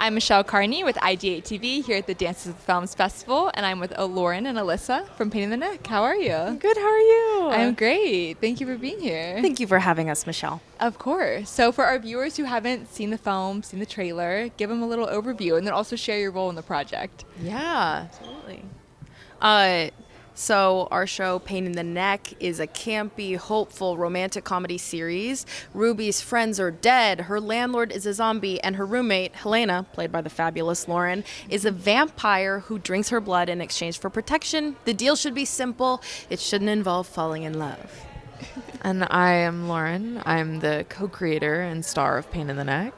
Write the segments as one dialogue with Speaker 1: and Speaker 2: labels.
Speaker 1: I'm Michelle Carney with IdeateTV here at the Dances with Films Festival, and I'm with Lauren and Alyssa from Pain in the Neck. How are you?
Speaker 2: Good, how are you?
Speaker 1: I'm great. Thank you for being here.
Speaker 2: Thank you for having us, Michelle.
Speaker 1: Of course. So for our viewers who haven't seen the film, seen the trailer, give them a little overview and then also share your role in the project.
Speaker 2: Yeah, absolutely. So our show, Pain in the Neck, is a campy, hopeful, romantic comedy series. Ruby's friends are dead, her landlord is a zombie, and her roommate, Helena, played by the fabulous Lauren, is a vampire who drinks her blood in exchange for protection. The deal should be simple. It shouldn't involve falling in love.
Speaker 3: And I am Lauren. I'm the co-creator and star of Pain in the Neck.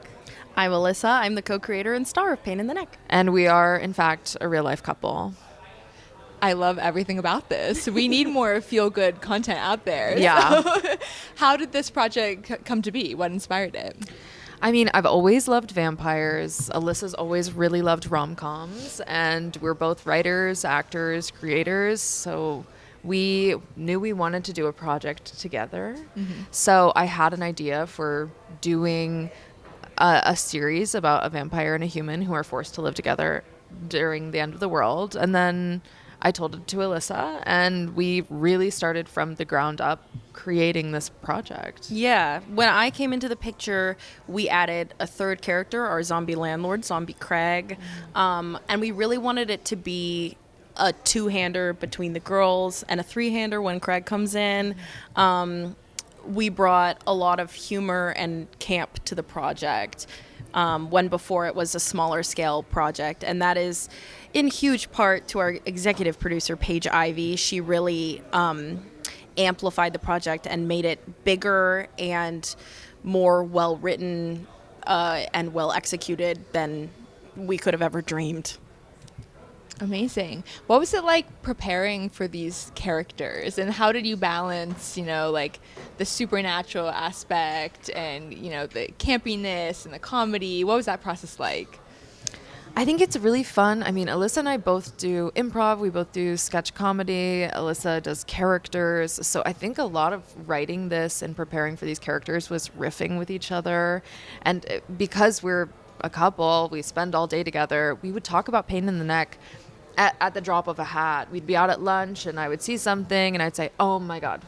Speaker 2: I'm Alyssa. I'm the co-creator and star of Pain in the Neck.
Speaker 3: And we are, in fact, a real-life couple.
Speaker 1: I love everything about this. We need more feel-good content out there.
Speaker 3: Yeah.
Speaker 1: So, how did this project come to be? What inspired it?
Speaker 3: I mean, I've always loved vampires. Alyssa's always really loved rom-coms. And we're both writers, actors, creators. So we knew we wanted to do a project together. Mm-hmm. So I had an idea for doing a series about a vampire and a human who are forced to live together during the end of the world. And then I told it to Alyssa, and we really started from the ground up creating this project.
Speaker 2: Yeah. When I came into the picture, we added a third character, our zombie landlord, Zombie Craig. And we really wanted it to be a two-hander between the girls and a three-hander when Craig comes in. We brought a lot of humor and camp to the project when before it was a smaller scale project. And that is in huge part to our executive producer, Paige Ivy. She really amplified the project and made it bigger and more well-written and well-executed than we could have ever dreamed.
Speaker 1: Amazing. What was it like preparing for these characters, and how did you balance, like the supernatural aspect and, the campiness and the comedy? What was that process like?
Speaker 3: I think it's really fun. I mean, Alyssa and I both do improv. We both do sketch comedy. Alyssa does characters. So I think a lot of writing this and preparing for these characters was riffing with each other. And because we're a couple, we spend all day together, we would talk about Pain in the Neck at the drop of a hat. We'd be out at lunch and I would see something and I'd say, oh my God,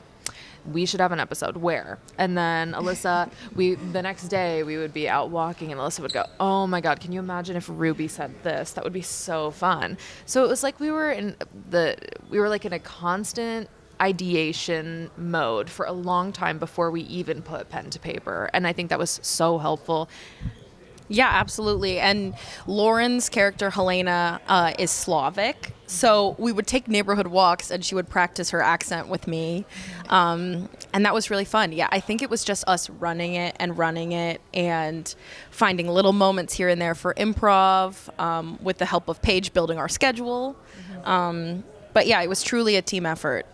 Speaker 3: we should have an episode. Where? And then Alyssa, the next day we would be out walking and Alyssa would go, oh my God, can you imagine if Ruby said this? That would be so fun. So it was like we were in a constant ideation mode for a long time before we even put pen to paper. And I think that was so helpful.
Speaker 2: Yeah, absolutely. And Lauren's character, Helena, is Slavic. So we would take neighborhood walks and she would practice her accent with me. And that was really fun. Yeah, I think it was just us running it and finding little moments here and there for improv with the help of Paige building our schedule. But yeah, it was truly a team effort.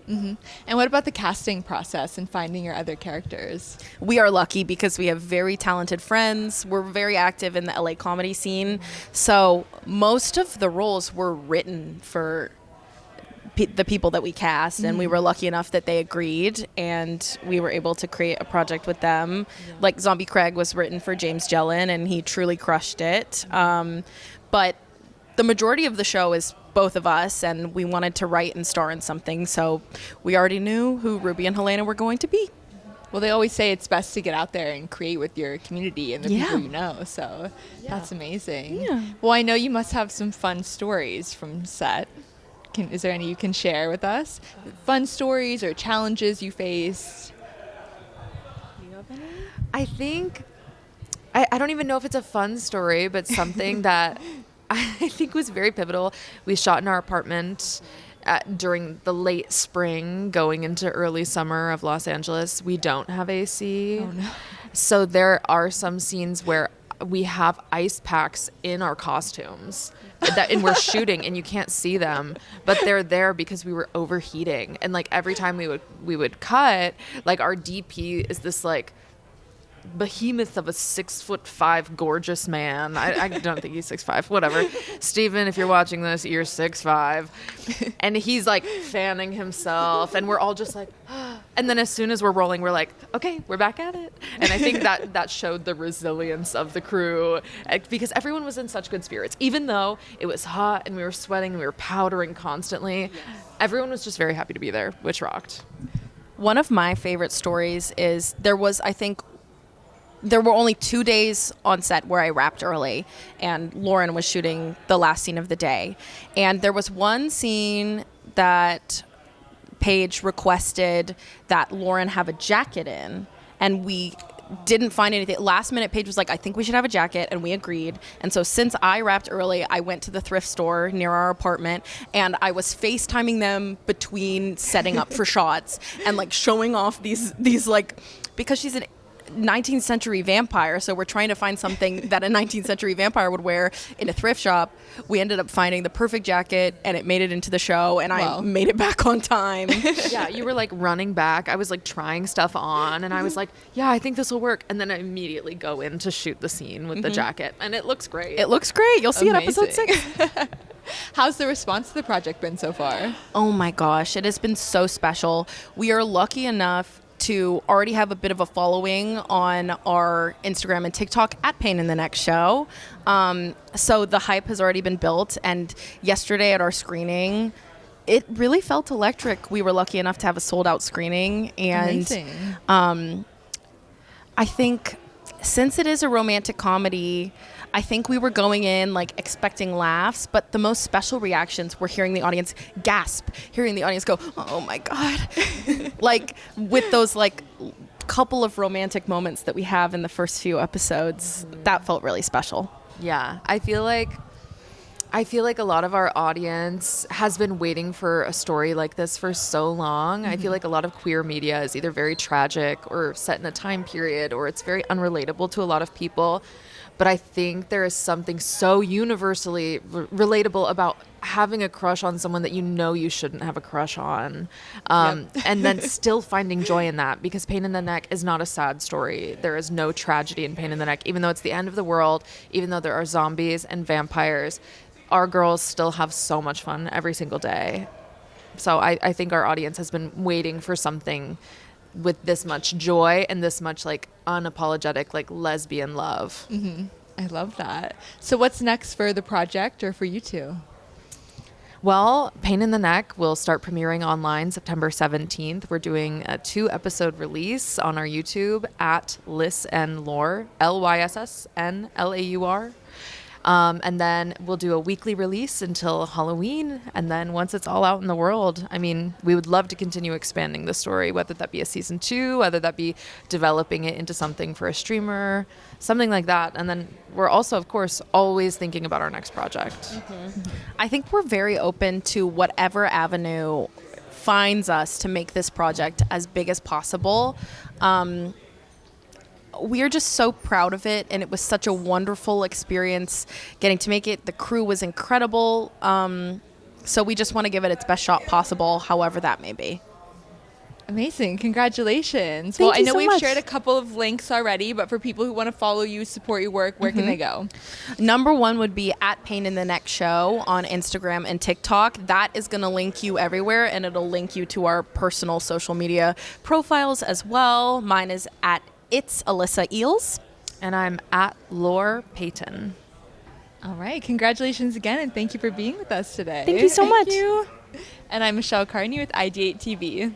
Speaker 1: Mm-hmm. And what about the casting process and finding your other characters?
Speaker 2: We are lucky because we have very talented friends. We're very active in the LA comedy scene. So most of the roles were written for the people that we cast, and we were lucky enough that they agreed, and we were able to create a project with them. Yeah. Like Zombie Craig was written for James Jellin, and he truly crushed it. But the majority of the show is both of us, and we wanted to write and star in something, so we already knew who Ruby and Helena were going to be.
Speaker 1: Well, they always say it's best to get out there and create with your community and the people you know, so that's amazing. Yeah. Well, I know you must have some fun stories from set. Is there any you can share with us? Fun stories or challenges you faced?
Speaker 2: Do you have any?
Speaker 3: I think, I don't even know if it's a fun story, but something that I think was very pivotal. We shot in our apartment during the late spring going into early summer of Los Angeles. We don't have AC.
Speaker 1: Oh, no.
Speaker 3: So there are some scenes where we have ice packs in our costumes and we're shooting and you can't see them, but they're there because we were overheating. And like every time we would cut, like our DP is this like behemoth of a 6'5" gorgeous man. I don't think he's 6'5", whatever. Steven, if you're watching this, you're 6'5", and he's like fanning himself, and we're all just like, And then as soon as we're rolling, we're like, okay, we're back at it. And I think that showed the resilience of the crew, because everyone was in such good spirits. Even though it was hot and we were sweating and we were powdering constantly, everyone was just very happy to be there, which rocked.
Speaker 2: One of my favorite stories is there were only 2 days on set where I wrapped early, and Lauren was shooting the last scene of the day. And there was one scene that Paige requested that Lauren have a jacket in, and we didn't find anything. Last minute, Paige was like, I think we should have a jacket, and we agreed. And so since I wrapped early, I went to the thrift store near our apartment, and I was FaceTiming them between setting up for shots and like showing off these like, because she's an 19th century vampire, so we're trying to find something that a 19th century vampire would wear in a thrift shop. We ended up finding the perfect jacket, and it made it into the show, and I made it back on time.
Speaker 3: Yeah, you were like running back. I was like trying stuff on, and I was like, yeah, I think this will work. And then I immediately go in to shoot the scene with the jacket, and it looks great.
Speaker 2: It looks great. You'll see it episode 6.
Speaker 1: How's the response to the project been so far?
Speaker 2: Oh my gosh, it has been so special. We are lucky enough to already have a bit of a following on our Instagram and TikTok at Pain in the Neck Show. So the hype has already been built. And yesterday at our screening, it really felt electric. We were lucky enough to have a sold out screening. And I think since it is a romantic comedy, I think we were going in like expecting laughs, but the most special reactions were hearing the audience gasp, hearing the audience go, oh my God. Like with those like couple of romantic moments that we have in the first few episodes, that felt really special.
Speaker 3: Yeah, I feel like a lot of our audience has been waiting for a story like this for so long. I feel like a lot of queer media is either very tragic or set in a time period, or it's very unrelatable to a lot of people. But I think there is something so universally relatable about having a crush on someone that you know you shouldn't have a crush on. And then still finding joy in that, because Pain in the Neck is not a sad story. There is no tragedy in Pain in the Neck. Even though it's the end of the world, even though there are zombies and vampires, our girls still have so much fun every single day. So I think our audience has been waiting for something with this much joy and this much like unapologetic like lesbian love.
Speaker 1: I love that. So what's next for the project, or for you two?
Speaker 3: Well, Pain in the Neck will start premiering online September 17th. We're doing a 2-episode release on our YouTube at Lyss and Laur, LYSSNLAUR. And then we'll do a weekly release until Halloween. And then once it's all out in the world, I mean, we would love to continue expanding the story, whether that be a season 2, whether that be developing it into something for a streamer, something like that. And then we're also, of course, always thinking about our next project.
Speaker 2: I think we're very open to whatever avenue finds us to make this project as big as possible. We're just so proud of it, and it was such a wonderful experience getting to make it. The crew was incredible, so we just want to give it its best shot possible, however that may be.
Speaker 1: Amazing. Congratulations.
Speaker 2: Thank
Speaker 1: I
Speaker 2: you
Speaker 1: know
Speaker 2: so
Speaker 1: we've
Speaker 2: much.
Speaker 1: shared a couple of links already, but for people who want to follow you, support your work, where can they go?
Speaker 2: Number 1 would be at Pain in the Neck Show on Instagram and TikTok. That is going to link you everywhere, and it'll link you to our personal social media profiles as well. Mine is at It's Alyssa Eells.
Speaker 3: And I'm at Lauren Payton.
Speaker 1: All right. Congratulations again, and thank you for being with us today.
Speaker 2: Thank you so much.
Speaker 1: You. And I'm Michelle Carney with IdeateTV.